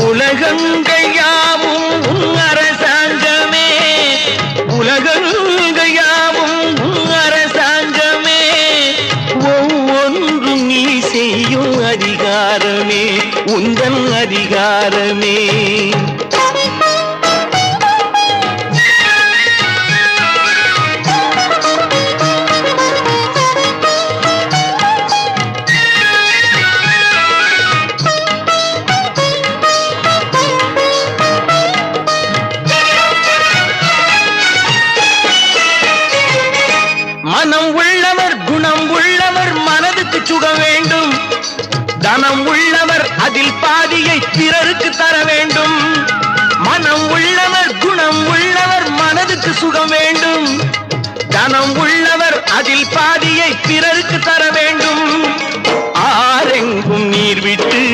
உலகங்கள் யாவும் உன் அரசாங்கமே, உலகங்கள் யாவும் உன் அரசாங்கமே, ஒவ்வொன்றும் நீ செய்யும் அதிகாரமே உந்தன் அதிகாரமே. மனம் உள்ளவர் குணம் உள்ளவர் மனதுக்கு சுகம் வேண்டும், தனம் உள்ளவர் அதில் பாதியை பிறருக்கு தர வேண்டும். மனம் உள்ளவர் குணம் உள்ளவர் மனதுக்கு சுகம் வேண்டும், தனம் உள்ளவர் அதில் பாதியை பிறருக்கு தர வேண்டும். ஆரெங்கும் நீர் விட்டு